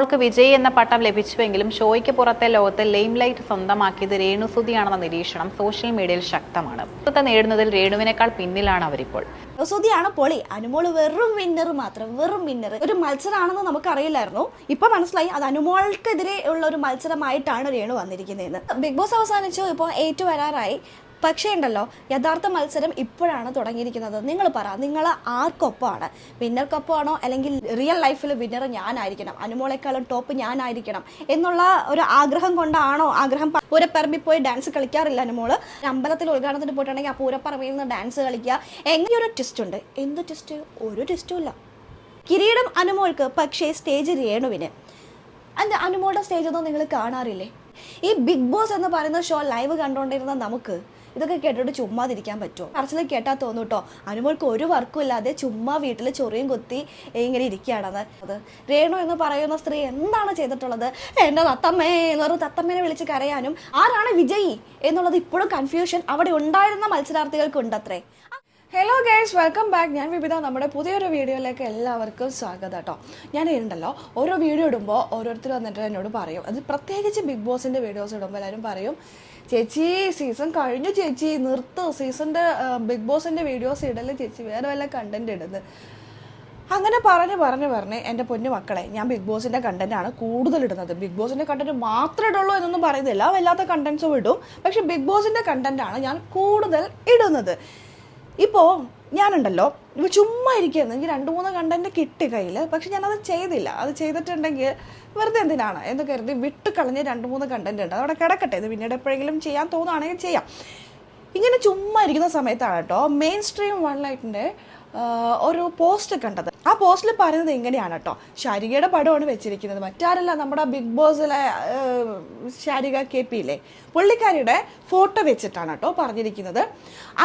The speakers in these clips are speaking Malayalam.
അവൾക്ക് വിജയ് എന്ന പട്ടം ലഭിച്ചുവെങ്കിലും ഷോയ്ക്ക് പുറത്തെ ലോകത്ത് ലെയിം ലൈറ്റ് സ്വന്തമാക്കിയത് രേണുസുതിയാണെന്ന നിരീക്ഷണം സോഷ്യൽ മീഡിയയിൽ ശക്തമാണ്. പുറത്ത് നേടുന്നതിൽ രേണുവിനേക്കാൾ പിന്നിലാണ് അവരിപ്പോൾ. സുതിയാണ് പൊളി, അനുമോള് വെറും വിന്നർ മാത്രം, വെറും വിന്നർ. ഒരു മത്സരമാണെന്ന് നമുക്കറിയില്ലായിരുന്നു. ഇപ്പൊ മനസ്സിലായി അത് അനുമോൾക്കെതിരെ ഉള്ള ഒരു മത്സരമായിട്ടാണ് രേണു വന്നിരിക്കുന്നതെന്ന്. ബിഗ് ബോസ് അവസാനിച്ചു, ഇപ്പോൾ 8 വരാറായി. പക്ഷേ ഉണ്ടല്ലോ, യഥാർത്ഥ മത്സരം ഇപ്പോഴാണ് തുടങ്ങിയിരിക്കുന്നത്. നിങ്ങൾ പറ, നിങ്ങൾ ആർക്കൊപ്പമാണ്? വിന്നർക്കൊപ്പമാണോ, അല്ലെങ്കിൽ റിയൽ ലൈഫിൽ വിന്നർ ഞാനായിരിക്കണം, അനുമോളെക്കാളും ടോപ്പ് ഞാനായിരിക്കണം എന്നുള്ള ഒരു ആഗ്രഹം കൊണ്ടാണോ? ആഗ്രഹം പൂരപ്പറമ്പിൽ പോയി ഡാൻസ് കളിക്കാറില്ല അനുമോള്. അമ്പലത്തിൽ ഉദ്ഘാടനത്തിന് പോയിട്ടുണ്ടെങ്കിൽ ആ പൂരപ്പറമ്പിൽ നിന്ന് ഡാൻസ് കളിക്കുക. എങ്ങനെയൊരു ട്വിസ്റ്റ് ഉണ്ട്? എന്ത് ട്വിസ്റ്റ്? ഒരു ട്വിസ്റ്റും ഇല്ല. കിരീടം അനുമോൾക്ക്, പക്ഷേ സ്റ്റേജ് രേണുവിന്. അനുമോളുടെ സ്റ്റേജ് ഒന്നും നിങ്ങൾ കാണാറില്ലേ? ഈ ബിഗ് ബോസ് എന്ന് പറയുന്ന ഷോ ലൈവ് കണ്ടുകൊണ്ടിരുന്ന നമുക്ക് ഇതൊക്കെ കേട്ടിട്ട് ചുമ്മാതിരിക്കാൻ പറ്റുമോ? പറച്ചിൽ കേട്ടാൽ തോന്നും കേട്ടോ, അനുമോൾക്ക് ഒരു വർക്കും ഇല്ലാതെ ചുമ്മാ വീട്ടിൽ ചൊറിയും കുത്തി ഇങ്ങനെ ഇരിക്കുകയാണത്. അത് രേണു എന്ന് പറയുന്ന സ്ത്രീ എന്താണ് ചെയ്തിട്ടുള്ളത്? എൻ്റെ തത്തമ്മേ എന്നൊരു തത്തമ്മേനെ വിളിച്ച് കരയാനും ആരാണ് വിജയി എന്നുള്ളത് ഇപ്പോഴും കൺഫ്യൂഷൻ അവിടെ ഉണ്ടായിരുന്ന മത്സരാർത്ഥികൾക്ക് ഉണ്ടത്രേ. Hello guys, welcome back. ഞാൻ വിപിത. നമ്മുടെ പുതിയൊരു വീഡിയോയിലേക്ക് എല്ലാവർക്കും സ്വാഗതം കേട്ടോ. ഞാൻ ഉണ്ടല്ലോ, ഓരോ വീഡിയോ ഇടുമ്പോൾ ഓരോരുത്തർ വന്നിട്ട് എന്നോട് പറയും, അത് പ്രത്യേകിച്ച് ബിഗ് ബോസിൻ്റെ വീഡിയോസ് ഇടുമ്പോൾ എല്ലാവരും പറയും, ചേച്ചി സീസൺ കഴിഞ്ഞു, ചേച്ചി നിർത്ത്, ബിഗ് ബോസിൻ്റെ വീഡിയോസ് ഇടല് ചേച്ചി, വേറെ വല്ല കണ്ടന്റ് ഇടുന്നത്. അങ്ങനെ പറഞ്ഞ് എൻ്റെ പൊന്നു മക്കളെ, ഞാൻ ബിഗ് ബോസിൻ്റെ കണ്ടൻറ്റാണ് കൂടുതൽ ഇടുന്നത്. ബിഗ് ബോസിൻ്റെ കണ്ടൻറ്റ് മാത്രമേ ഇടുള്ളൂ എന്നൊന്നും പറയുന്നില്ല, വല്ലാത്ത കണ്ടൻറ്റ്സും ഇടും. പക്ഷേ ബിഗ് ബോസിൻ്റെ കണ്ടൻറ്റാണ് ഞാൻ കൂടുതൽ ഇടുന്നത്. ഇപ്പോൾ ഞാനുണ്ടല്ലോ, ഇപ്പോൾ ചുമ്മാ ഇരിക്കുകയായിരുന്നു, എനിക്ക് 2-3 കണ്ടൻറ്റ് കിട്ടി കയ്യിൽ. പക്ഷെ ഞാനത് ചെയ്തില്ല. അത് ചെയ്തിട്ടുണ്ടെങ്കിൽ വെറുതെ എന്തിനാണ് എന്ന് കരുതി വിട്ട് കളഞ്ഞ് 2-3 കണ്ടൻറ്റ് ഉണ്ട്, അതവിടെ കിടക്കട്ടെ, ഇത് പിന്നീട് എപ്പോഴെങ്കിലും ചെയ്യാൻ തോന്നുകയാണെങ്കിൽ ചെയ്യാം. ഇങ്ങനെ ചുമ്മാ ഇരിക്കുന്ന സമയത്താണ് കേട്ടോ മെയിൻ സ്ട്രീം വൺ ലൈറ്റിൻ്റെ ഒരു പോസ്റ്റ് കണ്ടത്. ആ പോസ്റ്റിൽ പറയുന്നത് ഇങ്ങനെയാണ് കേട്ടോ, ശാരികയുടെ പടമാണ് വെച്ചിരിക്കുന്നത്. മറ്റാരല്ല, നമ്മുടെ ബിഗ് ബോസിലെ ശാരിക KP ഇല്ലേ, പുള്ളിക്കാരിയുടെ ഫോട്ടോ വെച്ചിട്ടാണ് കേട്ടോ പറഞ്ഞിരിക്കുന്നത്.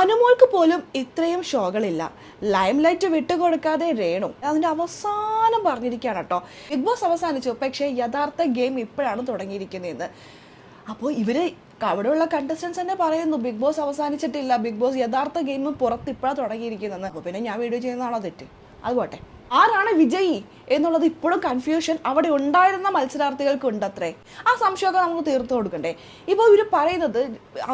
അനുമോൾക്ക് പോലും ഇത്രയും ഷോകളില്ല, ലൈം ലൈറ്റ് വിട്ടുകൊടുക്കാതെ രേണു. അതിൻ്റെ അവസാനം പറഞ്ഞിരിക്കുകയാണ് കേട്ടോ, ബിഗ് ബോസ് അവസാനിച്ചു, പക്ഷേ യഥാർത്ഥ ഗെയിം ഇപ്പോഴാണ് തുടങ്ങിയിരിക്കുന്നതെന്ന്. അപ്പോൾ ഇവര് അവിടെയുള്ള കണ്ടസ്റ്റൻസ് തന്നെ പറയുന്നു, ബിഗ് ബോസ് അവസാനിച്ചിട്ടില്ല, ബിഗ് ബോസ് യഥാർത്ഥ ഗെയിം പുറത്ത് ഇപ്പോഴാണ് തുടങ്ങിയിരിക്കുന്നതെന്ന്. അപ്പോൾ പിന്നെ ഞാൻ വീഡിയോ ചെയ്യുന്നതാണോ തെറ്റ്? അതുപോട്ടെ. ആരാണ് വിജയി എന്നുള്ളത് ഇപ്പോഴും കൺഫ്യൂഷൻ അവിടെ ഉണ്ടായിരുന്ന മത്സരാർത്ഥികൾക്ക് ഉണ്ടത്രേ. ആ സംശയമൊക്കെ നമുക്ക് തീർത്തു കൊടുക്കണ്ടേ? ഇപ്പോൾ ഇവർ പറയുന്നത്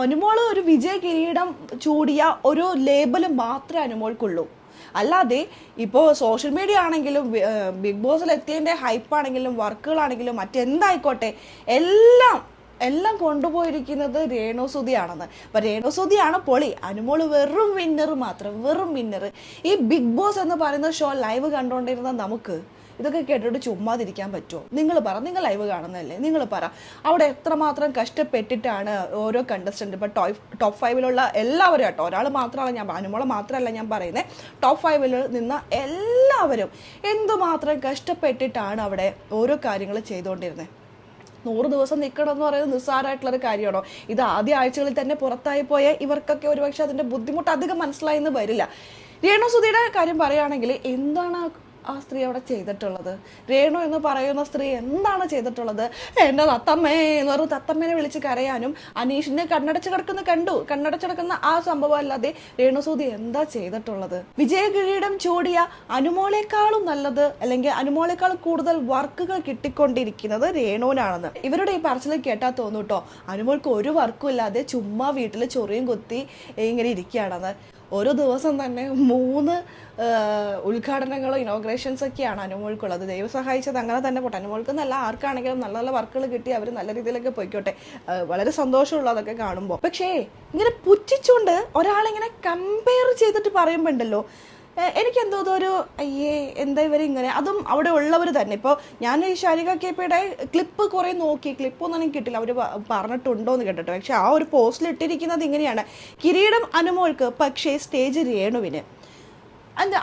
അനുമോള് ഒരു വിജയ കിരീടം ചൂടിയ ഒരു ലേബല് മാത്രമേ അനുമോൾക്കുള്ളൂ. അല്ലാതെ ഇപ്പോൾ സോഷ്യൽ മീഡിയ ആണെങ്കിലും ബിഗ് ബോസിൽ എത്തിയതിൻ്റെ ഹൈപ്പാണെങ്കിലും വർക്കുകളാണെങ്കിലും മറ്റെന്തായിക്കോട്ടെ എല്ലാം കൊണ്ടുപോയിരിക്കുന്നത് രേണുസുതിയാണെന്ന്. അപ്പം രേണുസുതിയാണ് പൊളി, അനുമോള് വെറും വിന്നർ മാത്രം, വെറും വിന്നർ. ഈ ബിഗ് ബോസ് എന്ന് പറയുന്ന ഷോ ലൈവ് കണ്ടുകൊണ്ടിരുന്ന നമുക്ക് ഇതൊക്കെ കേട്ടിട്ട് ചുമ്മാതിരിക്കാൻ പറ്റുമോ? നിങ്ങൾ പറ, നിങ്ങൾ ലൈവ് കാണുന്നതല്ലേ, നിങ്ങൾ പറ. അവിടെ എത്രമാത്രം കഷ്ടപ്പെട്ടിട്ടാണ് ഓരോ കണ്ടസ്റ്റൻ്റ്, ഇപ്പോൾ ടോപ്പ് 5 എല്ലാവരും കേട്ടോ, ഒരാൾ മാത്രമല്ല ഞാൻ, അനുമോളെ മാത്രമല്ല ഞാൻ പറയുന്നത്, ടോപ്പ് 5 നിന്ന എല്ലാവരും എന്തുമാത്രം കഷ്ടപ്പെട്ടിട്ടാണ് അവിടെ ഓരോ കാര്യങ്ങൾ ചെയ്തുകൊണ്ടിരുന്നത്. 100 ദിവസം നിൽക്കണം എന്ന് പറയുന്നത് നിസ്സാരമായിട്ടുള്ളൊരു കാര്യമാണോ? ഇത് ആദ്യ ആഴ്ചകളിൽ തന്നെ പുറത്തായി പോയ ഇവർക്കൊക്കെ ഒരുപക്ഷെ അതിൻ്റെ ബുദ്ധിമുട്ട് അധികം മനസ്സിലായെന്ന് വരില്ല. രേണുസുതിയുടെ കാര്യം പറയുകയാണെങ്കിൽ എന്താണ് ആ സ്ത്രീ അവിടെ ചെയ്തിട്ടുള്ളത്? രേണു എന്ന് പറയുന്ന സ്ത്രീ എന്താണ് ചെയ്തിട്ടുള്ളത്? എൻ്റെ തത്തമ്മേ എന്നൊരു തത്തമ്മേനെ വിളിച്ച് കരയാനും അനീഷിനെ കണ്ണടച്ച് കിടക്കുന്ന ആ സംഭവം അല്ലാതെ രേണുസുതി എന്താ ചെയ്തിട്ടുള്ളത്? വിജയ കിരീടം ചൂടിയ അനുമോളെക്കാളും നല്ലത്, അല്ലെങ്കിൽ അനുമോളെക്കാളും കൂടുതൽ വർക്കുകൾ കിട്ടിക്കൊണ്ടിരിക്കുന്നത് രേണുവിനാണെന്ന് ഇവരുടെ ഈ പറച്ചിൽ കേട്ടാൽ തോന്നും കേട്ടോ, അനുമോൾക്ക് ഒരു വർക്കും ഇല്ലാതെ ചുമ്മാ വീട്ടിൽ ചൊറിയും കുത്തി ഇങ്ങനെ ഇരിക്കുകയാണെന്ന്. ഓരോ ദിവസം തന്നെ 3 ഉദ്ഘാടനങ്ങളോ ഇനോഗ്രേഷൻസ് ഒക്കെയാണ് അനുമോൾക്കുള്ളത്. ദൈവം സഹായിച്ചത് അങ്ങനെ തന്നെ പോട്ടെ, അനുമോൾക്ക് നല്ല ആർക്കാണെങ്കിലും നല്ല നല്ല വർക്കുകൾ കിട്ടി അവർ നല്ല രീതിയിലൊക്കെ പോയിക്കോട്ടെ, വളരെ സന്തോഷമുള്ളൂ അതൊക്കെ കാണുമ്പോൾ. പക്ഷേ ഇങ്ങനെ പുച്ഛിച്ചുകൊണ്ട് ഒരാളിങ്ങനെ കമ്പയർ ചെയ്തിട്ട് പറയുമ്പോൾ ഉണ്ടല്ലോ, എനിക്കെന്തോ ഒരു അയ്യേ എന്താ ഇവരിങ്ങനെ, അതും അവിടെ ഉള്ളവർ തന്നെ. ഇപ്പോൾ ഞാൻ ഈ ശാരിക KPയുടെ ക്ലിപ്പ് കുറേ നോക്കി, ക്ലിപ്പൊന്നും എനിക്ക് കിട്ടില്ല, അവർ പറഞ്ഞിട്ടുണ്ടോ എന്ന് കേട്ടിട്ട്. പക്ഷെ ആ ഒരു പോസ്റ്റിൽ ഇട്ടിരിക്കുന്നത് ഇങ്ങനെയാണ്, കിരീടം അനുമോൾക്ക്, പക്ഷേ സ്റ്റേജ് രേണുവിന്.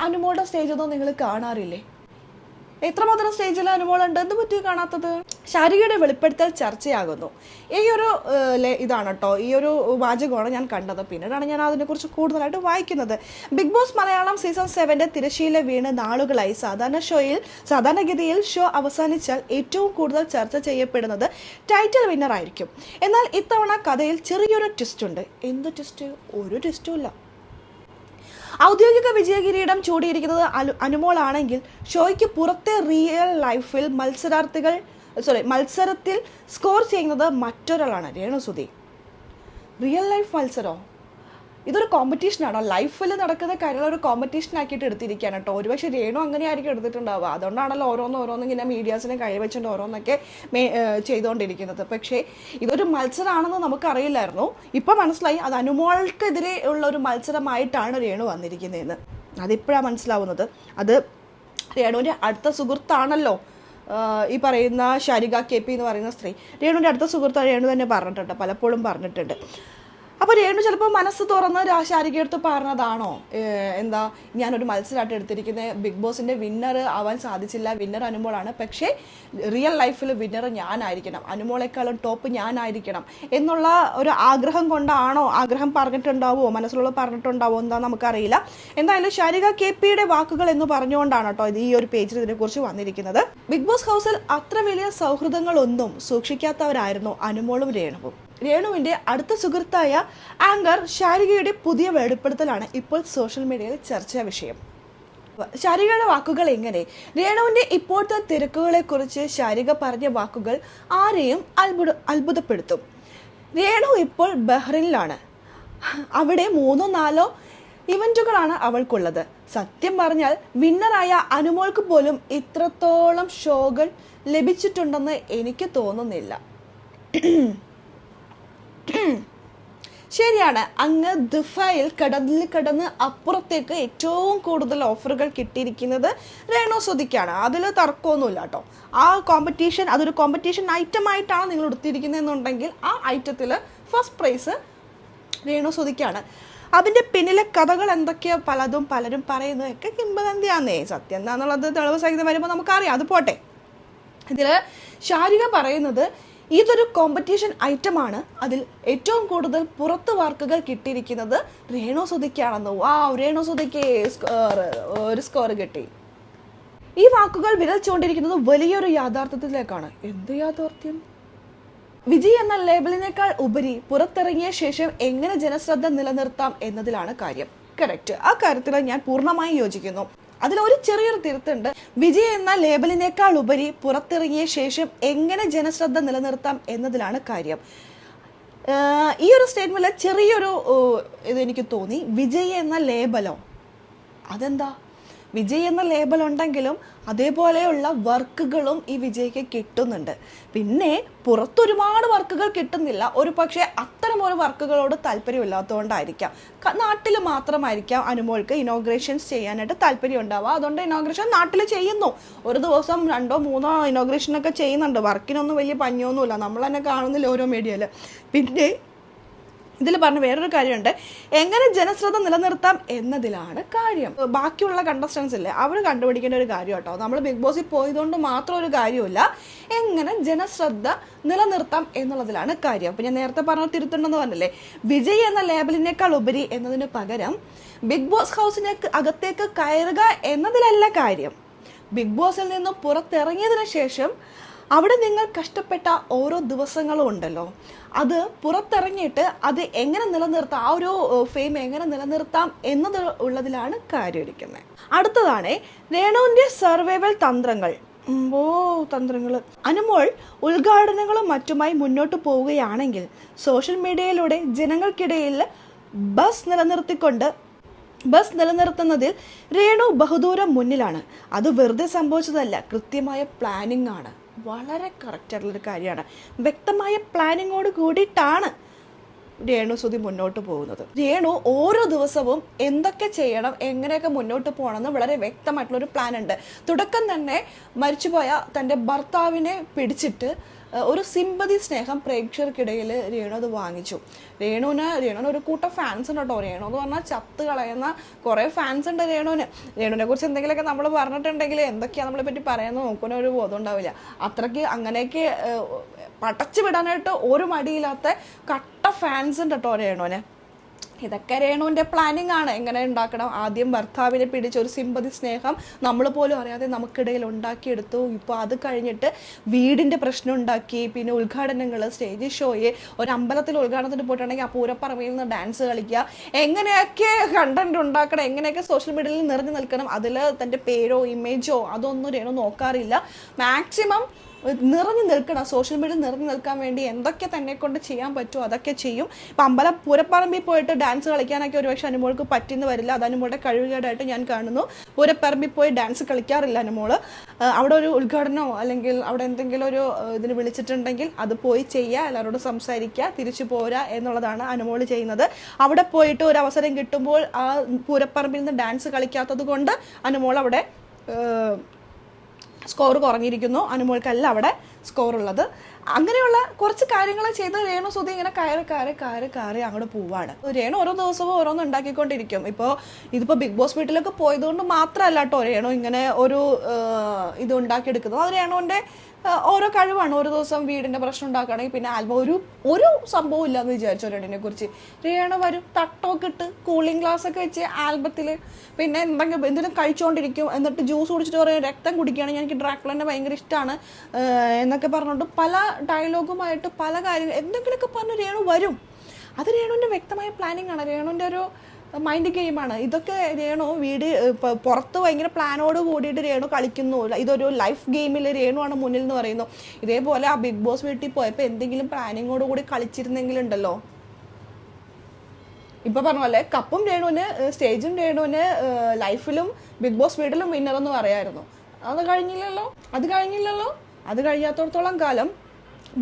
അനുമോളുടെ സ്റ്റേജ് ഒന്നും നിങ്ങൾ കാണാറില്ലേ? എത്രമാത്രം സ്റ്റേജിൽ അനുമോളുണ്ട്, എന്ത് പറ്റി കാണാത്തത്? ശാരികയുടെ വെളിപ്പെടുത്തൽ ചർച്ചയാകുന്നു. ഈ ഒരു ഇതാണ് കേട്ടോ, ഈ ഒരു വാചകമാണ് ഞാൻ കണ്ടത്. പിന്നീടാണ് ഞാൻ അതിനെക്കുറിച്ച് കൂടുതലായിട്ട് വായിക്കുന്നത്. ബിഗ് ബോസ് മലയാളം സീസൺ 7 തിരശ്ശീല വീണ് നാളുകളായി. സാധാരണഗതിയിൽ ഷോ അവസാനിച്ചാൽ ഏറ്റവും കൂടുതൽ ചർച്ച ചെയ്യപ്പെടുന്നത് ടൈറ്റിൽ വിന്നർ ആയിരിക്കും. എന്നാൽ ഇത്തവണ കഥയിൽ ചെറിയൊരു ട്വിസ്റ്റ് ഉണ്ട്. എന്ത് ട്വിസ്റ്റ്? ഒരു ട്വിസ്റ്റും ഇല്ല. ഔദ്യോഗിക വിജയകിരീടം ചൂടിയിരിക്കുന്നത് അനുമോളാണെങ്കിൽ ഷോയ്ക്ക് പുറത്തെ റിയൽ ലൈഫിൽ മത്സരത്തിൽ സ്കോർ ചെയ്യുന്നത് മറ്റൊരാളാണ്, രേണുസുതി. Real life മത്സരമോ? ഇതൊരു കോമ്പറ്റീഷനാണോ? ലൈഫിൽ നടക്കുന്ന കാര്യങ്ങൾ ഒരു കോമ്പറ്റീഷൻ ആക്കിയിട്ട് എടുത്തിരിക്കുകയാണ് കേട്ടോ. ഒരുപക്ഷെ രേണു അങ്ങനെയായിരിക്കും എടുത്തിട്ടുണ്ടാവുക. അതുകൊണ്ടാണല്ലോ ഓരോന്ന് ഇങ്ങനെ മീഡിയാസിനെ കഴിവെച്ചുകൊണ്ട് ഓരോന്നൊക്കെ ചെയ്തുകൊണ്ടിരിക്കുന്നത്. പക്ഷേ ഇതൊരു മത്സരമാണെന്ന് നമുക്കറിയില്ലായിരുന്നു. ഇപ്പം മനസ്സിലായി അത് അനുമോൾക്കെതിരെ ഉള്ള ഒരു മത്സരമായിട്ടാണ് രേണു വന്നിരിക്കുന്നതെന്ന്. അതിപ്പോഴാണ് മനസ്സിലാവുന്നത്. അത് രേണുവിൻ്റെ അടുത്ത സുഹൃത്താണല്ലോ ഈ പറയുന്ന ശാരിക KP എന്ന് പറയുന്ന സ്ത്രീ. രേണുവിൻ്റെ അടുത്ത സുഹൃത്ത് രേണു തന്നെ പറഞ്ഞിട്ടുണ്ട്, പലപ്പോഴും പറഞ്ഞിട്ടുണ്ട്. അപ്പോൾ രേണു ചിലപ്പോൾ മനസ്സ് തുറന്ന് ശാരികയെടുത്ത് പറഞ്ഞതാണോ, എന്താ ഞാനൊരു മത്സരമായിട്ട് എടുത്തിരിക്കുന്നത്, ബിഗ് ബോസിൻ്റെ വിന്നർ ആവാൻ സാധിച്ചില്ല, വിന്നർ അനുമോളാണ്, പക്ഷേ റിയൽ ലൈഫിൽ വിന്നർ ഞാനായിരിക്കണം, അനുമോളെക്കാളും ടോപ്പ് ഞാനായിരിക്കണം എന്നുള്ള ഒരു ആഗ്രഹം കൊണ്ടാണോ, ആഗ്രഹം പറഞ്ഞിട്ടുണ്ടാവുമോ, മനസ്സിലുള്ള പറഞ്ഞിട്ടുണ്ടാവുമോ എന്താ നമുക്കറിയില്ല. എന്തായാലും ശാരിക KPയുടെ വാക്കുകൾ എന്ന് പറഞ്ഞുകൊണ്ടാണ് കേട്ടോ ഇത് ഈ ഒരു പേജിൽ ഇതിനെക്കുറിച്ച് വന്നിരിക്കുന്നത്. ബിഗ് ബോസ് ഹൗസിൽ അത്ര വലിയ സൗഹൃദങ്ങളൊന്നും സൂക്ഷിക്കാത്തവരായിരുന്നു അനുമോളും രേണുവും. രേണുവിൻ്റെ അടുത്ത സുഹൃത്തായ ആങ്കർ ശാരികയുടെ പുതിയ വെളിപ്പെടുത്തലാണ് ഇപ്പോൾ സോഷ്യൽ മീഡിയയിൽ ചർച്ചാ വിഷയം. ശാരികയുടെ വാക്കുകൾ എങ്ങനെ? രേണുവിൻ്റെ ഇപ്പോഴത്തെ തിരക്കുകളെക്കുറിച്ച് ശാരിക പറഞ്ഞ വാക്കുകൾ ആരെയും അത്ഭുതപ്പെടുത്തും. രേണു ഇപ്പോൾ ബഹ്റിനിലാണ്. അവിടെ 3-4 ഇവന്റുകളാണ് അവൾക്കുള്ളത്. സത്യം പറഞ്ഞാൽ വിന്നറായ അനുമോൾക്ക് പോലും ഇത്രത്തോളം ഷോകൾ ലഭിച്ചിട്ടുണ്ടെന്ന് എനിക്ക് തോന്നുന്നില്ല. ശരിയാണ്, അങ്ങ് ദുബായിൽ കടന്ന് അപ്പുറത്തേക്ക് ഏറ്റവും കൂടുതൽ ഓഫറുകൾ കിട്ടിയിരിക്കുന്നത് രേണുസുതിക്കാണ്. അതിൽ തർക്കമൊന്നുമില്ല കേട്ടോ. ആ കോമ്പറ്റീഷൻ അതൊരു കോമ്പറ്റീഷൻ ഐറ്റമായിട്ടാണ് നിങ്ങൾ എടുത്തിരിക്കുന്നതെന്നുണ്ടെങ്കിൽ ആ ഐറ്റത്തിൽ ഫസ്റ്റ് പ്രൈസ് രേണുസുതിക്കാണ്. അതിൻ്റെ പിന്നിലെ കഥകൾ എന്തൊക്കെയോ പലരും പറയുന്നതൊക്കെ കിംവദന്തിയാന്നേ. സത്യം എന്താണെന്നുള്ളത് തെളിവ് സഹിതം വരുമ്പോൾ നമുക്കറിയാം. അത് പോട്ടെ. ഇതിൽ ശാരിക പറയുന്നത് ഇതൊരു കോമ്പറ്റീഷൻ ഐറ്റമാണ്, അതിൽ ഏറ്റവും കൂടുതൽ പുറത്ത് വാർക്കുകൾ കിട്ടിയിരിക്കുന്നത് രേണുസുതിക്കാണെന്ന്. രേണുസുതിക്ക് ഒരു സ്കോർ കിട്ടി. ഈ വാക്കുകൾ വിരൽ ചൂണ്ടിരിക്കുന്നത് വലിയൊരു യാഥാർത്ഥ്യത്തിലേക്കാണ്. എന്ത് യാഥാർത്ഥ്യം? വിജയ് എന്ന ലേബലിനേക്കാൾ ഉപരി പുറത്തിറങ്ങിയ ശേഷം എങ്ങനെ ജനശ്രദ്ധ നിലനിർത്താം എന്നതിലാണ് കാര്യം. കറക്റ്റ്. ആ കാര്യത്തിൽ ഞാൻ പൂർണ്ണമായി യോജിക്കുന്നു. അതിലൊരു ചെറിയൊരു തിരുത്തുണ്ട്. വിജയ് എന്ന ലേബലിനേക്കാൾ ഉപരി പുറത്തിറങ്ങിയ ശേഷം എങ്ങനെ ജനശ്രദ്ധ നിലനിർത്താം എന്നതിലാണ് കാര്യം. ഈ ഒരു സ്റ്റേറ്റ്മെന്റിൽ ചെറിയൊരു ഇതെനിക്ക് തോന്നി. വിജയ് എന്ന ലേബലോ? അതെന്താ? വിജയ് എന്ന ലേബൽ ഉണ്ടെങ്കിലും അതേപോലെയുള്ള വർക്കുകളും ഈ വിജയ്ക്ക് കിട്ടുന്നുണ്ട്. പിന്നെ പുറത്തൊരുപാട് വർക്കുകൾ കിട്ടുന്നില്ല. ഒരു പക്ഷേ അത്തരം ഒരു വർക്കുകളോട് താല്പര്യമില്ലാത്തതുകൊണ്ടായിരിക്കാം. നാട്ടിൽ മാത്രമായിരിക്കാം അനുമോൾക്ക് ഇനോഗ്രേഷൻസ് ചെയ്യാനായിട്ട് താല്പര്യം ഉണ്ടാവുക. അതുകൊണ്ട് ഇനോഗ്രേഷൻ നാട്ടിൽ ചെയ്യുന്നു. ഒരു ദിവസം 2-3 ഇനോഗ്രേഷനൊക്കെ ചെയ്യുന്നുണ്ട്. വർക്കിനൊന്നും വലിയ പഞ്ഞൊന്നുമില്ല. നമ്മൾ തന്നെ കാണുന്നില്ല ഓരോ മീഡിയയിൽ. പിന്നെ ഇതിൽ പറഞ്ഞ വേറൊരു കാര്യമുണ്ട്, എങ്ങനെ ജനശ്രദ്ധ നിലനിർത്താം എന്നതിലാണ് കാര്യം. ബാക്കിയുള്ള കണ്ടസ്റ്റൻസ് ഇല്ലേ, അവർ കണ്ടുപിടിക്കേണ്ട ഒരു കാര്യം കേട്ടോ. നമ്മൾ ബിഗ് ബോസിൽ പോയതുകൊണ്ട് മാത്രം ഒരു കാര്യമില്ല, എങ്ങനെ ജനശ്രദ്ധ നിലനിർത്താം എന്നുള്ളതിലാണ് കാര്യം. അപ്പം ഞാൻ നേരത്തെ പറഞ്ഞ തിരുത്തുണ്ടെന്ന് പറഞ്ഞില്ലേ, വിജയ് എന്ന ലേബലിനേക്കാൾ ഉപരി എന്നതിന് പകരം ബിഗ് ബോസ് ഹൗസിനെ അകത്തേക്ക് കയറുക എന്നതിലല്ല കാര്യം. ബിഗ് ബോസിൽ നിന്നും പുറത്തിറങ്ങിയതിനു ശേഷം അവിടെ നിങ്ങൾ കഷ്ടപ്പെട്ട ഓരോ ദിവസങ്ങളും ഉണ്ടല്ലോ, അത് പുറത്തിറങ്ങിയിട്ട് അത് എങ്ങനെ നിലനിർത്താം, ആ ഒരു ഫെയിം എങ്ങനെ നിലനിർത്താം എന്നത് ഉള്ളതിലാണ് കാര്യം ഇരിക്കുന്നത്. അടുത്തതാണ് രേണുവിൻ്റെ സർവൈവൽ തന്ത്രങ്ങൾ. അനുമോൾ ഉദ്ഘാടനങ്ങളും മറ്റുമായി മുന്നോട്ട് പോവുകയാണെങ്കിൽ സോഷ്യൽ മീഡിയയിലൂടെ ജനങ്ങൾക്കിടയിൽ ബസ് നിലനിർത്തുന്നതിൽ രേണു ബഹുദൂരം മുന്നിലാണ്. അത് വെറുതെ സംഭവിച്ചതല്ല, കൃത്യമായ പ്ലാനിംഗ് ആണ്. വളരെ കറക്റ്റായിട്ടുള്ളൊരു കാര്യമാണ്. വ്യക്തമായ പ്ലാനിങ്ങോട് കൂടിയിട്ടാണ് രേണുസുതി മുന്നോട്ട് പോകുന്നത്. രേണു ഓരോ ദിവസവും എന്തൊക്കെ ചെയ്യണം, എങ്ങനെയൊക്കെ മുന്നോട്ട് പോകണമെന്ന് വളരെ വ്യക്തമായിട്ടുള്ളൊരു പ്ലാൻ ഉണ്ട്. തുടക്കം തന്നെ മരിച്ചുപോയ തൻ്റെ ഭർത്താവിനെ പിടിച്ചിട്ട് ഒരു സിമ്പതി സ്നേഹം പ്രേക്ഷകർക്കിടയിൽ രേണു അത് വാങ്ങിച്ചു. രേണുവിന് ഒരു കൂട്ടം ഫാൻസ് ഉണ്ട് കേട്ടോ. രേണു എന്ന് പറഞ്ഞാൽ ചത്ത് കളയുന്ന കുറേ ഫാൻസ് ഉണ്ട് രേണുവിനെ കുറിച്ച് എന്തെങ്കിലുമൊക്കെ നമ്മൾ പറഞ്ഞിട്ടുണ്ടെങ്കിൽ എന്തൊക്കെയാണ് നമ്മളെ പറ്റി പറയാമെന്ന് നോക്കുന്ന ഒരു ബോധം ഉണ്ടാവില്ല. അത്രയ്ക്ക് അങ്ങനെയൊക്കെ പടച്ചു വിടാനായിട്ട് ഒരു മടിയില്ലാത്ത കട്ട ഫാൻസ് ഉണ്ട് കേട്ടോ രേണുവിന്. ഇതൊക്കെ രേണുവിൻ്റെ പ്ലാനിങ് ആണ്. എങ്ങനെ ഉണ്ടാക്കണം, ആദ്യം ഭർത്താവിനെ പിടിച്ച് ഒരു സിമ്പതി സ്നേഹം നമ്മൾ പോലും അറിയാതെ നമുക്കിടയിൽ ഉണ്ടാക്കിയെടുത്തു. ഇപ്പോൾ അത് കഴിഞ്ഞിട്ട് വീടിൻ്റെ പ്രശ്നം ഉണ്ടാക്കി, പിന്നെ ഉദ്ഘാടനങ്ങൾ, സ്റ്റേജ് ഷോയെ, ഒരു അമ്പലത്തിൽ ഉദ്ഘാടനത്തിന് പോയിട്ടുണ്ടെങ്കിൽ ആ പൂരപ്പറമ്പിൽ നിന്ന് ഡാൻസ് കളിക്കുക, എങ്ങനെയൊക്കെ കണ്ടന്റ് ഉണ്ടാക്കണം, എങ്ങനെയൊക്കെ സോഷ്യൽ മീഡിയയിൽ നിറഞ്ഞു നിൽക്കണം, അതിൽ തൻ്റെ പേരോ ഇമേജോ അതൊന്നും രേണു നോക്കാറില്ല. മാക്സിമം നിറഞ്ഞു നിൽക്കണം, സോഷ്യൽ മീഡിയയിൽ നിറഞ്ഞു നിൽക്കാൻ വേണ്ടി എന്തൊക്കെ തന്നെ കൊണ്ട് ചെയ്യാൻ പറ്റുമോ അതൊക്കെ ചെയ്യും. ഇപ്പം അമ്പലം പൂരപ്പറമ്പിൽ പോയിട്ട് ഡാൻസ് കളിക്കാനൊക്കെ ഒരുപക്ഷെ അനുമോൾക്ക് പറ്റിയെന്ന് വരില്ല, അത് അനുമോളുടെ കഴിവുകേടായിട്ട് ഞാൻ കാണുന്നു. പൂരപ്പറമ്പിൽ പോയി ഡാൻസ് കളിക്കാറില്ല അനുമോൾ. അവിടെ ഒരു ഉദ്ഘാടനമോ അല്ലെങ്കിൽ അവിടെ എന്തെങ്കിലും ഒരു ഇതിന് വിളിച്ചിട്ടുണ്ടെങ്കിൽ അത് പോയി ചെയ്യുക, എല്ലാവരോടും സംസാരിക്കുക, തിരിച്ചു പോരാ എന്നുള്ളതാണ് അനുമോൾ ചെയ്യുന്നത്. അവിടെ പോയിട്ട് ഒരു അവസരം കിട്ടുമ്പോൾ ആ പൂരപ്പറമ്പിൽ നിന്ന് ഡാൻസ് കളിക്കാത്തത് കൊണ്ട് അനുമോൾ അവിടെ സ്കോർ കുറഞ്ഞിരിക്കുന്നു. അനുമോൾക്കല്ല അവിടെ സ്കോർ ഉള്ളത്. അങ്ങനെയുള്ള കുറച്ച് കാര്യങ്ങൾ ചെയ്ത് രേണു സുധി ഇങ്ങനെ കയറി അങ്ങോട്ട് പോവാണ്. രേണു ഓരോ ദിവസവും ഓരോന്ന് ഉണ്ടാക്കിക്കൊണ്ടിരിക്കും. ഇതിപ്പോൾ ബിഗ് ബോസ് വീട്ടിലൊക്കെ പോയതുകൊണ്ട് മാത്രമല്ല കേട്ടോ രേണു ഇങ്ങനെ ഒരു ഇത് ഉണ്ടാക്കിയെടുക്കുന്നത്. അത് രേണുവിൻ്റെ ഓരോ കഴിവാണ്. ഒരു ദിവസം വീടിൻ്റെ പ്രശ്നം ഉണ്ടാക്കുകയാണെങ്കിൽ പിന്നെ ആൽബം ഒരു സംഭവം ഇല്ലയെന്ന് വിചാരിച്ചോ രേണുവിനെ കുറിച്ച്. രേണു വരും, തട്ടൊക്കെ ഇട്ട് കൂളിംഗ് ഗ്ലാസ് ഒക്കെ വെച്ച് ആൽബത്തിൽ പിന്നെ എന്തെങ്കിലും കഴിച്ചുകൊണ്ടിരിക്കും. എന്നിട്ട് ജ്യൂസ് കുടിച്ചിട്ട് പറയും രക്തം കുടിക്കുകയാണെങ്കിൽ എനിക്ക് ഡ്രാക്കുളനെ ഭയങ്കര ഇഷ്ടമാണ് എന്നൊക്കെ പറഞ്ഞുകൊണ്ട് പല ഡയലോഗുമായിട്ട് പല കാര്യങ്ങൾ എന്തെങ്കിലുമൊക്കെ പറഞ്ഞ് രേണു വരും. അത് രേണുവിൻ്റെ വ്യക്തമായ പ്ലാനിങ് ആണ്, രേണുവിൻ്റെ ഒരു മൈൻഡ് ഗെയിമാണ്. ഇതൊക്കെ രേണു പുറത്ത് ഭയങ്കര പ്ലാനോട് കൂടിയിട്ട് രേണു കളിക്കുന്നു. ഇതൊരു ലൈഫ് ഗെയിമിൽ രേണുവാണ് മുന്നിൽ എന്ന് പറയുന്നു. ഇതേപോലെ ആ ബിഗ് ബോസ് വീട്ടിൽ പോയപ്പോൾ എന്തെങ്കിലും പ്ലാനിങ്ങോട് കൂടി കളിച്ചിരുന്നെങ്കിലുണ്ടല്ലോ, ഇപ്പൊ പറഞ്ഞ കപ്പും രേണുവിന്, സ്റ്റേജും രേണുവിന്, ലൈഫിലും ബിഗ് ബോസ് വീട്ടിലും വിന്നറെന്ന് പറയായിരുന്നു. അത് കഴിഞ്ഞില്ലല്ലോ. അത് കഴിയാത്തോടത്തോളം കാലം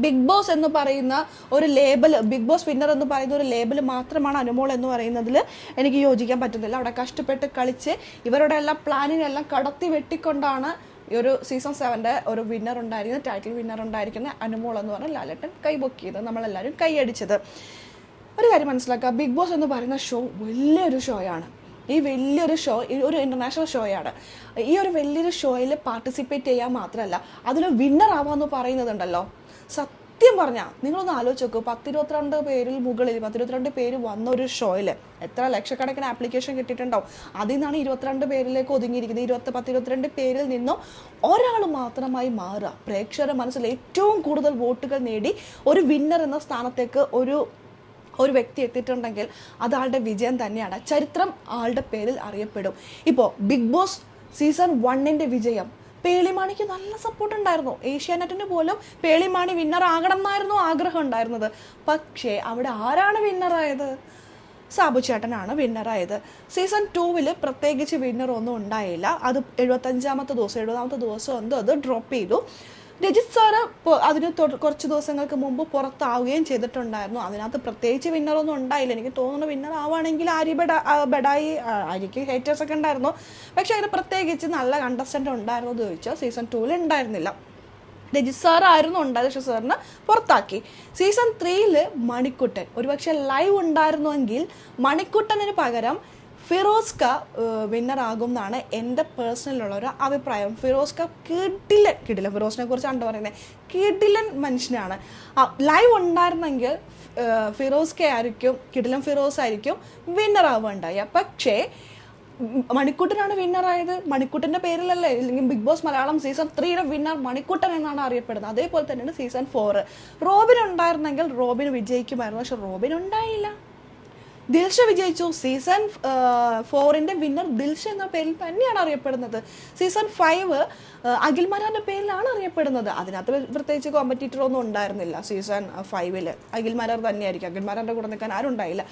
ബിഗ് ബോസ് എന്ന് പറയുന്ന ഒരു ലേബൽ, ബിഗ് ബോസ് വിന്നർ എന്ന് പറയുന്ന ഒരു ലേബൽ മാത്രമാണ് അനുമോൾ എന്ന് പറയുന്നതിൽ എനിക്ക് യോജിക്കാൻ പറ്റുന്നില്ല. അവിടെ കഷ്ടപ്പെട്ട് കളിച്ച് ഇവരുടെ എല്ലാ പ്ലാനിനെല്ലാം കടത്തി വെട്ടിക്കൊണ്ടാണ് ഈ ഒരു സീസൺ 7 ഒരു വിന്നർ ഉണ്ടായിരിക്കുന്നത്, ടൈറ്റിൽ വിന്നർ ഉണ്ടായിരിക്കുന്ന അനുമോൾ എന്ന് പറഞ്ഞ ലാലേട്ടൻ കൈപൊക്കിയത്, നമ്മളെല്ലാവരും കൈയടിച്ചത്. ഒരു കാര്യം മനസ്സിലാക്കുക, ബിഗ് ബോസ് എന്ന് പറയുന്ന ഷോ വലിയൊരു ഷോയാണ്. ഈ വലിയൊരു ഷോ ഒരു ഇൻ്റർനാഷണൽ ഷോയാണ്. ഈ ഒരു വലിയൊരു ഷോയിൽ പാർട്ടിസിപ്പേറ്റ് ചെയ്യാൻ മാത്രമല്ല അതിൽ വിന്നർ ആവാമെന്ന് പറയുന്നതുണ്ടല്ലോ, സത്യം പറഞ്ഞാൽ നിങ്ങളൊന്ന് ആലോചിച്ച് നോക്കൂ. 10-22 പേരിൽ മുകളിൽ 10-22 പേര് വന്ന ഒരു ഷോയിൽ എത്ര ലക്ഷക്കണക്കിന് ആപ്ലിക്കേഷൻ കിട്ടിയിട്ടുണ്ടാവും. അതിൽ നിന്നാണ് 22 പേരിലേക്ക് ഒതുങ്ങിയിരിക്കുന്നത്. 10-22 പേരിൽ നിന്നും ഒരാൾ മാത്രമായി മാറുക, പ്രേക്ഷകരുടെ മനസ്സിൽ ഏറ്റവും കൂടുതൽ വോട്ടുകൾ നേടി ഒരു വിന്നർ എന്ന സ്ഥാനത്തേക്ക് ഒരു വ്യക്തി എത്തിയിട്ടുണ്ടെങ്കിൽ അത് ആളുടെ വിജയം തന്നെയാണ്. ചരിത്രം ആളുടെ പേരിൽ അറിയപ്പെടും. ഇപ്പോൾ ബിഗ് ബോസ് സീസൺ 1 വിജയം പേളിമാണിക്ക് നല്ല സപ്പോർട്ട് ഉണ്ടായിരുന്നു. ഏഷ്യാനെറ്റിന് പോലും പേളിമാണി വിന്നർ ആകണം എന്നായിരുന്നു ആഗ്രഹം ഉണ്ടായിരുന്നത്. പക്ഷേ അവിടെ ആരാണ് വിന്നറായത്? സാബു ചേട്ടനാണ് വിന്നറായത്. സീസൺ 2 പ്രത്യേകിച്ച് വിന്നറൊന്നും ഉണ്ടായില്ല. അത് 70ാമത്തെ ദിവസം എന്തോ അത് ഡ്രോപ്പ് ചെയ്തു. രജിത് സാറ് അതിന് കുറച്ച് ദിവസങ്ങൾക്ക് മുമ്പ് പുറത്താവുകയും ചെയ്തിട്ടുണ്ടായിരുന്നു. അതിനകത്ത് പ്രത്യേകിച്ച് വിന്നറൊന്നും ഉണ്ടായില്ല. എനിക്ക് തോന്നുന്നു വിന്നർ ആവുകയാണെങ്കിൽ ബെഡായി ആര്യക്ക് ഹേറ്റേഴ്സൊക്കെ ഉണ്ടായിരുന്നു. പക്ഷെ അതിന് പ്രത്യേകിച്ച് നല്ല കണ്ടസ്റ്റൻ്റ് ഉണ്ടായിരുന്നു എന്ന് ചോദിച്ചാൽ സീസൺ 2 ഉണ്ടായിരുന്നില്ല. രജിത് സാറായിരുന്നു ഉണ്ടായത്, പക്ഷെ സാറിന് പുറത്താക്കി. സീസൺ 3 മണിക്കുട്ടൻ ഒരുപക്ഷെ ലൈവ് ഉണ്ടായിരുന്നുവെങ്കിൽ മണിക്കുട്ടന് പകരം ഫിറോസ്ക വിന്നർ ആകും എന്നാണ് എൻ്റെ പേഴ്സണലുള്ള ഒരു അഭിപ്രായം. ഫിറോസ്ക കിടിലൻ ഫിറോസിനെ കുറിച്ചാണ് പറയുന്നത്, കിടിലൻ മനുഷ്യനാണ്. ലൈവ് ഉണ്ടായിരുന്നെങ്കിൽ ഫിറോസ്ക ആയിരിക്കും, കിടിലൻ ഫിറോസ് ആയിരിക്കും വിന്നർ ആവുകയുണ്ടായ. പക്ഷേ മണിക്കുട്ടനാണ് വിന്നറായത്. മണിക്കുട്ടൻ്റെ പേരിലല്ലേ അല്ലെങ്കിൽ Bigg boss Malayalam season 3 winner Manikuttan എന്നാണ് അറിയപ്പെടുന്നത്. അതേപോലെ തന്നെയാണ് സീസൺ 4. റോബിൻ ഉണ്ടായിരുന്നെങ്കിൽ റോബിൻ വിജയിക്കുമായിരുന്നു, പക്ഷെ റോബിൻ ഉണ്ടായില്ല. ദിൽഷ വിജയിച്ചു. സീസൺ 4 വിന്നർ ദിൽഷ എന്ന പേരിൽ തന്നെയാണ് അറിയപ്പെടുന്നത്. സീസൺ 5 അഖിൽമാരാൻ്റെ പേരിലാണ് അറിയപ്പെടുന്നത്. അതിനകത്ത് പ്രത്യേകിച്ച് കോമ്പറ്റീറ്റർ ഒന്നും ഉണ്ടായിരുന്നില്ല. സീസൺ 5 അഖിൽമാരാർ തന്നെയായിരിക്കും, അഖിൽമാരാൻ്റെ കൂടെ നിൽക്കാൻ ആരും ഉണ്ടായില്ല.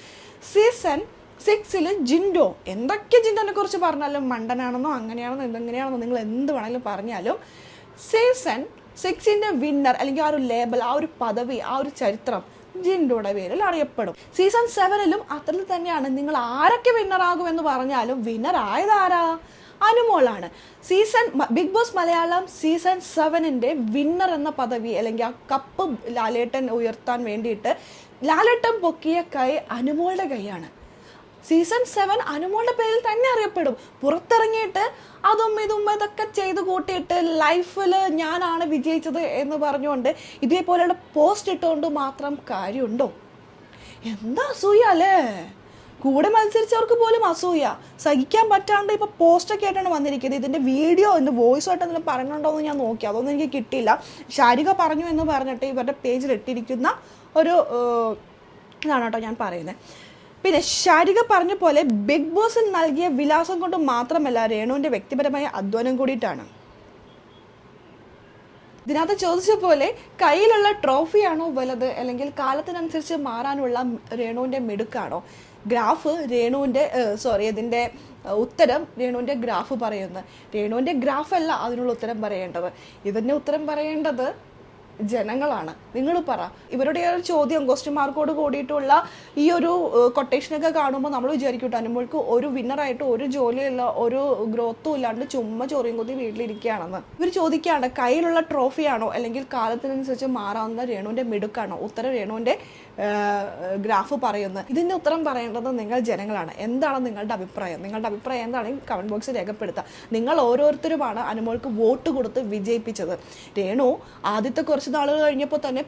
സീസൺ 6 ജിൻഡോ, എന്തൊക്കെ ജിൻഡോനെ കുറിച്ച് പറഞ്ഞാലും മണ്ടനാണെന്നോ അങ്ങനെയാണെന്നോ എന്തെങ്ങനെയാണെന്നോ നിങ്ങൾ എന്ത് വേണമെങ്കിലും പറഞ്ഞാലും സീസൺ 6 വിന്നർ അല്ലെങ്കിൽ ആ ഒരു ലേബൽ, ആ ഒരു പദവി, ആ ഒരു ചരിത്രം ജിൻഡോയുടെ പേരിൽ അറിയപ്പെടും. സീസൺ 7 അത്രയിൽ തന്നെയാണ്. നിങ്ങൾ ആരൊക്കെ വിന്നറാകുമെന്ന് പറഞ്ഞാലും വിന്നർ ആയതാരാ? അനുമോളാണ്. Big boss Malayalam season 7 winner എന്ന പദവി അല്ലെങ്കിൽ ആ കപ്പ് ലാലേട്ടൻ ഉയർത്താൻ വേണ്ടിയിട്ട് ലാലേട്ടൻ പൊക്കിയ കൈ അനുമോളുടെ കൈയാണ്. സീസൺ 7 അനുമോളുടെ പേരിൽ തന്നെ അറിയപ്പെടും. പുറത്തിറങ്ങിയിട്ട് അതും ഇതൊക്കെ ചെയ്ത് കൂട്ടിയിട്ട് ലൈഫിൽ ഞാനാണ് വിജയിച്ചത് എന്ന് പറഞ്ഞുകൊണ്ട് ഇതേപോലെയുള്ള പോസ്റ്റ് ഇട്ടുകൊണ്ട് മാത്രം കാര്യമുണ്ടോ? എന്താ അസൂയ അല്ലേ? കൂടെ മത്സരിച്ചവർക്ക് പോലും അസൂയ സഹിക്കാൻ പറ്റാണ്ട് ഇപ്പോൾ പോസ്റ്റൊക്കെ ആയിട്ടാണ് വന്നിരിക്കുന്നത്. ഇതിൻ്റെ വീഡിയോ എന്ന് വോയിസ് ആയിട്ട് എന്തെങ്കിലും പറഞ്ഞിട്ടുണ്ടോ എന്ന് ഞാൻ നോക്കി, അതൊന്നും എനിക്ക് കിട്ടിയില്ല. ശാരിക പറഞ്ഞു എന്ന് പറഞ്ഞിട്ട് ഇവരുടെ പേജിൽ ഇട്ടിരിക്കുന്ന ഒരു ഇതാണ് കേട്ടോ ഞാൻ പറയുന്നത്. പിന്നെ ശാരിക പറഞ്ഞ പോലെ ബിഗ് ബോസിൽ നൽകിയ വിലാസം കൊണ്ട് മാത്രമല്ല, രേണുവിൻ്റെ വ്യക്തിപരമായ അധ്വാനം കൂടിയിട്ടാണ്. ഇതിനകത്ത് ചോദിച്ച പോലെ കയ്യിലുള്ള ട്രോഫിയാണോ വലുത്, അല്ലെങ്കിൽ കാലത്തിനനുസരിച്ച് മാറാനുള്ള രേണുവിൻ്റെ മിടുക്കാണോ? ഗ്രാഫ് രേണുവിൻ്റെ ഇതിൻ്റെ ഉത്തരം രേണുവിൻ്റെ ഗ്രാഫ് പറയുന്നത്. രേണുവിൻ്റെ ഗ്രാഫല്ല അതിനുള്ള ഉത്തരം പറയേണ്ടത്. ഇതിൻ്റെ ഉത്തരം പറയേണ്ടത് ജനങ്ങളാണ്. നിങ്ങൾ പറ. ഇവരുടെ ഒരു ചോദ്യം ക്വസ്റ്റ്യൻ മാർക്കോട് കൂടിയിട്ടുള്ള ഈ ഒരു കൊട്ടേഷനൊക്കെ കാണുമ്പോൾ നമ്മൾ വിചാരിക്കട്ടെ അനുമോൾക്ക് ഒരു വിന്നറായിട്ട് ഒരു ജോലിയില്ല, ഒരു ഗ്രോത്തും ഇല്ലാണ്ട് ചുമ്മാ ചോറിയും കുത്തി വീട്ടിലിരിക്കുകയാണെന്ന്. ഇവർ ചോദിക്കുകയാണ് കയ്യിലുള്ള ട്രോഫിയാണോ അല്ലെങ്കിൽ കാലത്തിനനുസരിച്ച് മാറാവുന്ന രേണുവിൻ്റെ മിടുക്കാണോ? ഉത്തരം രേണുവിൻ്റെ ഗ്രാഫ് പറയുന്നത്. ഇതിൻ്റെ ഉത്തരം പറയേണ്ടത് നിങ്ങൾ ജനങ്ങളാണ്. എന്താണ് നിങ്ങളുടെ അഭിപ്രായം? നിങ്ങളുടെ അഭിപ്രായം എന്താണെങ്കിൽ കമൻറ്റ് ബോക്സിൽ രേഖപ്പെടുത്തുക. നിങ്ങൾ ഓരോരുത്തരുമാണ് അനുമോൾക്ക് വോട്ട് കൊടുത്ത് വിജയിപ്പിച്ചത്. രേണു ആദ്യത്തെ കുറച്ച് നാളുകൾ കഴിഞ്ഞപ്പോൾ തന്നെ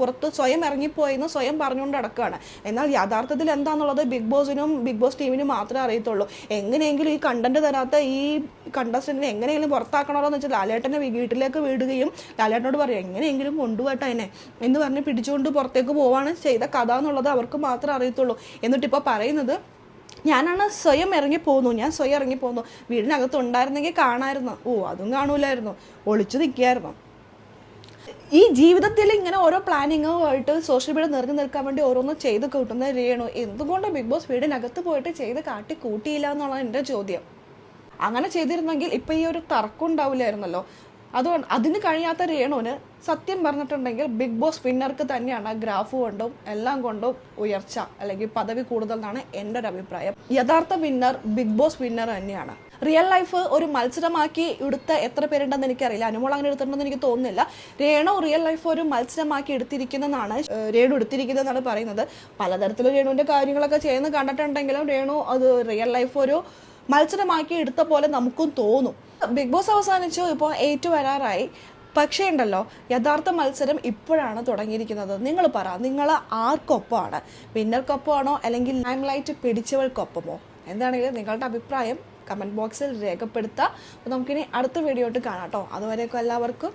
പുറത്ത് സ്വയം ഇറങ്ങിപ്പോയെന്ന് സ്വയം പറഞ്ഞുകൊണ്ട് നടക്കുകയാണ്. എന്നാൽ യാഥാർത്ഥ്യത്തിൽ എന്താണെന്നുള്ളത് ബിഗ് ബോസ് ടീമിനും മാത്രമേ അറിയത്തുള്ളൂ. എങ്ങനെയെങ്കിലും ഈ കണ്ടന്റ് തരാത്ത ഈ കണ്ടസ്റ്റന്റിനെ എങ്ങനെയെങ്കിലും പുറത്താക്കണമല്ലോ എന്ന് വെച്ചാൽ ലാലേട്ടനെ വീട്ടിലേക്ക് വിടുകയും ലാലേട്ടനോട് പറയും എങ്ങനെയെങ്കിലും കൊണ്ടുപോട്ടെ എന്നെ എന്ന് പറഞ്ഞ് പിടിച്ചുകൊണ്ട് പുറത്തേക്ക് പോവാണ് ചെയ്ത കഥ എന്നുള്ളത് അവർക്ക് മാത്രമേ അറിയത്തുള്ളൂ. എന്നിട്ടിപ്പോൾ പറയുന്നത് ഞാൻ സ്വയം ഇറങ്ങിപ്പോന്നു, വീടിനകത്ത് ഉണ്ടായിരുന്നെങ്കിൽ കാണാമായിരുന്നു. അതും കാണൂലായിരുന്നു, ഒളിച്ചു നിൽക്കുകയായിരുന്നു. ഈ ജീവിതത്തിൽ ഇങ്ങനെ ഓരോ പ്ലാനിങ്ങുമായിട്ട് സോഷ്യൽ മീഡിയ നിറഞ്ഞു നിൽക്കാൻ വേണ്ടി ഓരോന്നും ചെയ്ത് കൂട്ടുന്ന രേണു എന്തുകൊണ്ട് ബിഗ് ബോസ് വീടിനകത്ത് പോയിട്ട് ചെയ്ത് കാട്ടി കൂട്ടിയില്ല എന്നുള്ളതാണ് എൻ്റെ ചോദ്യം. അങ്ങനെ ചെയ്തിരുന്നെങ്കിൽ ഇപ്പം ഈ ഒരു തർക്കം ഉണ്ടാവില്ലായിരുന്നല്ലോ. അതുകൊണ്ട് അതിന് കഴിയാത്ത രേണുവിന് സത്യം പറഞ്ഞിട്ടുണ്ടെങ്കിൽ ബിഗ് ബോസ് വിന്നർക്ക് തന്നെയാണ് ഗ്രാഫ് കൊണ്ടും എല്ലാം കൊണ്ടും ഉയർച്ച അല്ലെങ്കിൽ പദവി കൂടുതൽ എന്നാണ് എൻ്റെ ഒരു അഭിപ്രായം. യഥാർത്ഥ വിന്നർ ബിഗ് ബോസ് വിന്നർ തന്നെയാണ്. റിയൽ ലൈഫ് ഒരു മത്സരമാക്കി എടുത്ത എത്ര പേരുണ്ടെന്ന് എനിക്കറിയില്ല. അനുമോൾ അങ്ങനെ എടുത്തിട്ടുണ്ടെന്ന് എനിക്ക് തോന്നുന്നില്ല. രേണു റിയൽ ലൈഫ് ഒരു മത്സരമാക്കി എടുത്തിരിക്കുന്നതെന്നാണ് പറയുന്നത്. പലതരത്തിലും രേണുവിൻ്റെ കാര്യങ്ങളൊക്കെ ചെയ്യുന്ന കണ്ടിട്ടുണ്ടെങ്കിലും രേണു അത് റിയൽ ലൈഫ് ഒരു മത്സരമാക്കി എടുത്ത പോലെ നമുക്കും തോന്നും. ബിഗ് ബോസ് അവസാനിച്ചു, ഇപ്പോൾ 8 വരാറായി. പക്ഷേ ഉണ്ടല്ലോ യഥാർത്ഥ മത്സരം ഇപ്പോഴാണ് തുടങ്ങിയിരിക്കുന്നത്. നിങ്ങൾ പറ, നിങ്ങൾ ആർക്കൊപ്പമാണ്? വിന്നർക്കൊപ്പമാണോ അല്ലെങ്കിൽ ലൈം ലൈറ്റ് പിടിച്ചവൾക്കൊപ്പമോ? എന്താണെങ്കിലും നിങ്ങളുടെ അഭിപ്രായം കമൻറ്റ് ബോക്സിൽ രേഖപ്പെടുത്തുക. അപ്പോൾ നമുക്കിനി അടുത്ത വീഡിയോ ആയിട്ട് കാണാം കേട്ടോ. അതുവരേക്കും എല്ലാവർക്കും